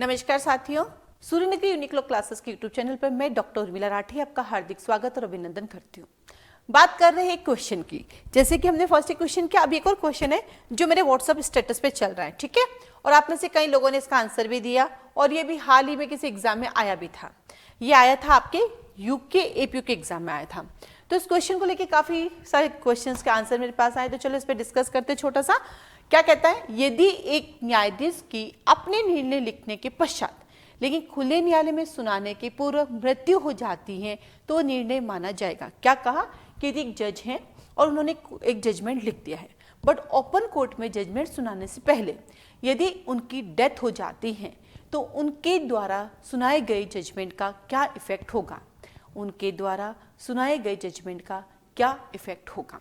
नमस्कार साथियों, Suryanagari Uniqlo classes के यूट्यूब चैनल पर मैं डॉक्टर उर्मिला राठी आपका हार्दिक स्वागत और अभिनंदन करती हूँ। बात कर रहे हैं एक क्वेश्चन की। जैसे कि हमने फर्स्ट क्वेश्चन किया, अब एक और क्वेश्चन है जो मेरे व्हाट्सएप स्टेटस पे चल रहा है, ठीक है। और आप में से कई लोगों ने इसका आंसर भी दिया और ये भी हाल ही में किसी एग्जाम में आया भी था। ये आया था आपके यूके एपीयू के एग्जाम में आया था। तो इस क्वेश्चन को लेकर काफी सारे क्वेश्चन के आंसर मेरे पास आए, तो चलो इस पर डिस्कस करते छोटा सा। क्या कहता है, यदि एक न्यायाधीश की अपने निर्णय लिखने के पश्चात लेकिन खुले न्यायालय में सुनाने के पूर्व मृत्यु हो जाती है तो निर्णय माना जाएगा। क्या कहा कि यदि एक जज हैं और उन्होंने एक जजमेंट लिख दिया है, बट ओपन कोर्ट में जजमेंट सुनाने से पहले यदि उनकी डेथ हो जाती है तो उनके द्वारा सुनाए गए जजमेंट का क्या इफेक्ट होगा, उनके द्वारा सुनाए गए जजमेंट का क्या इफेक्ट होगा।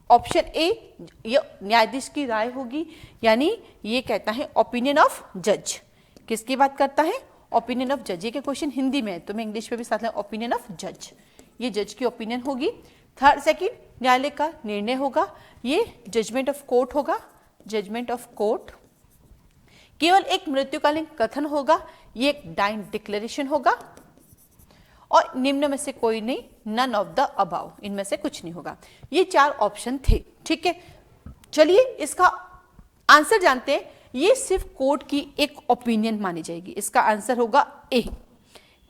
ऑप्शन ए, ये न्यायाधीश की राय होगी, यानी ये कहता है ओपिनियन ऑफ जज। किसकी बात करता है? ओपिनियन ऑफ जज। ये के क्वेश्चन हिंदी में है तो मैं इंग्लिश में भी साथ में ओपिनियन ऑफ जज, ये जज की ओपिनियन होगी। थर्ड सेकंड, न्यायालय का निर्णय होगा, ये जजमेंट ऑफ कोर्ट होगा, जजमेंट ऑफ कोर्ट। केवल एक मृत्युकालीन कथन होगा, ये एक डाइंग डिक्लेरेशन होगा। और निम्न में से कोई नहीं, नन ऑफ द अबाव, इनमें से कुछ नहीं होगा। ये चार ऑप्शन थे, ठीक है। चलिए इसका आंसर जानते हैं। ये सिर्फ कोर्ट की एक ओपिनियन मानी जाएगी। इसका आंसर होगा ए।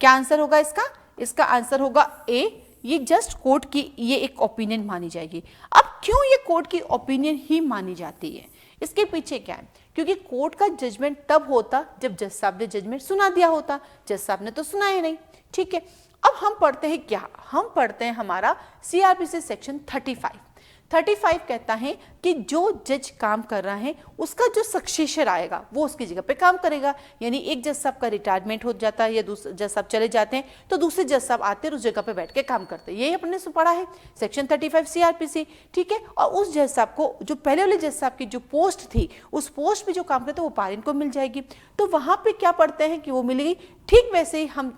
क्या आंसर होगा इसका? इसका आंसर होगा ए। ये जस्ट कोर्ट की ये एक ओपिनियन मानी जाएगी। अब क्यों ये कोर्ट की ओपिनियन ही मानी जाती है? इसके पीछे क्या है? क्योंकि कोर्ट का जजमेंट तब होता जब जज साहब ने जजमेंट सुना दिया होता। जज साहब ने तो सुनाया नहीं, ठीक है। अब हम पढ़ते हैं क्या? हम पढ़ते हैं हमारा सीआरपीसी सेक्शन 35 कहता है कि जो जज काम कर रहा है उसका जो सक्सेसर आएगा वो उसकी जगह पे काम करेगा। यानी एक जज साहब का रिटायरमेंट हो जाता है या दूसरे जज साहब चले जाते हैं तो दूसरे जज साहब आते हैं उस जगह पे बैठ के काम करते हैं। यही अपने से पढ़ा है सेक्शन 35 सीआरपीसी, ठीक है। और उस जज साहब को, जो पहले वाले जज साहब की जो पोस्ट थी, उस पोस्ट पे जो काम करते वो पारिन को मिल जाएगी। तो वहां पे क्या पढ़ते हैं कि वो मिलेगी। ठीक वैसे ही हम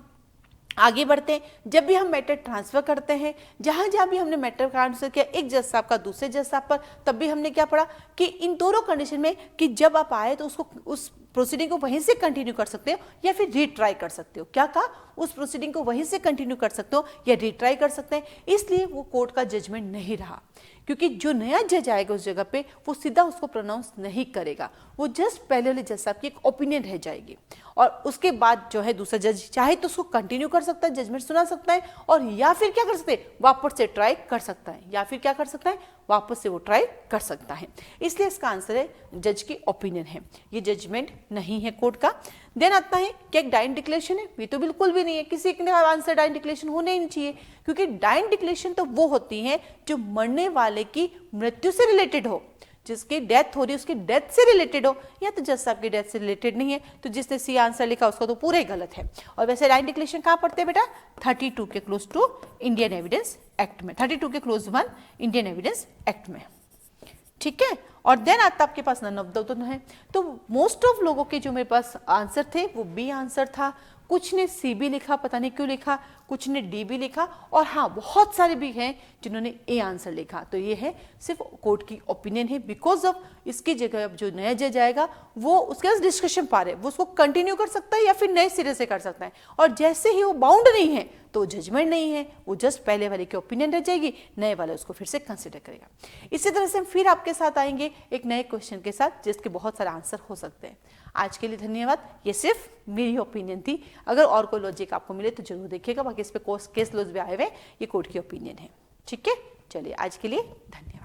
आगे बढ़ते हैं। जब भी हम मैटर ट्रांसफर करते हैं, जहां जहां भी हमने मैटर ट्रांसफर किया एक जज साहब का दूसरे जज साहब पर, तब भी हमने क्या पढ़ा कि इन दोनों कंडीशन में कि जब आप आए तो उसको उस प्रोसीडिंग को वहीं से कंटिन्यू कर सकते हो या फिर रीट्राई कर सकते हो। क्या कहा? उस प्रोसीडिंग को वहीं से कंटिन्यू कर सकते हो या रीट्राई कर सकते हैं। इसलिए वो कोर्ट का जजमेंट नहीं रहा, क्योंकि जो नया जज आएगा उस जगह पे वो सीधा उसको प्रोनाउंस नहीं करेगा, वो जस्ट पहले वाले जज साहब की एक ओपिनियन रह जाएगी। और उसके बाद जो है दूसरा जज चाहे तो उसको कंटिन्यू कर सकता है, जजमेंट सुना सकता है, और या फिर क्या कर सकते हैं, वापस से ट्राई कर सकता है, या फिर क्या कर सकता है, वापस से वो ट्राई कर सकता है। इसलिए इसका आंसर है जज की ओपिनियन है, ये जजमेंट नहीं है कोर्ट का। देन आता है कि एक डाइंग डिक्लेरेशन है, ये तो बिल्कुल भी नहीं है। किसी का आंसर डाइंग डिक्लेरेशन होना ही नहीं चाहिए, क्योंकि डाइंग डिक्लेरेशन तो वो होती है जो मरने वाले की मृत्यु से रिलेटेड हो, जिसकी डेथ हो रही है उसकी डेथ से रिलेटेड हो, या तो जज साहब की डेथ से रिलेटेड नहीं है तो जिसने सी आंसर लिखा उसका तो पूरा ही गलत है। और वैसे डाइंग डिक्लेरेशन कहाँ पढ़ते हैं बेटा? 32 के clause two Indian evidence act में, 32 के क्लोज 1 इंडियन एविडेंस एक्ट में, ठीक है। और देन आता आपके पास नन ऑफ द है। तो मोस्ट ऑफ लोगों के जो मेरे पास आंसर थे वो बी आंसर था। कुछ ने सी भी लिखा, पता नहीं क्यों लिखा, कुछ ने डी भी लिखा, और हाँ बहुत सारे भी हैं जिन्होंने ए आंसर लिखा। तो ये है सिर्फ कोर्ट की ओपिनियन है, बिकॉज ऑफ इसकी जगह अब जो नया जज आएगा वो उसके पास डिस्कशन पार है, वो उसको कंटिन्यू कर सकता है या फिर नए सिरे से कर सकता है। और जैसे ही वो बाउंड नहीं है तो जजमेंट नहीं है, वो जस्ट पहले वाले की ओपिनियन रह जाएगी, नए वाले उसको फिर से कंसिडर करेगा। इसी तरह से हम फिर आपके साथ आएंगे एक नए क्वेश्चन के साथ जिसके बहुत सारे आंसर हो सकते हैं। आज के लिए धन्यवाद। ये सिर्फ मेरी ओपिनियन थी, अगर और कोई लॉजिक आपको मिले तो जरूर देखिएगा। बाकी इस पे केस लॉज भी आए हुए, ये कोर्ट की ओपिनियन है, ठीक है। चलिए आज के लिए धन्यवाद।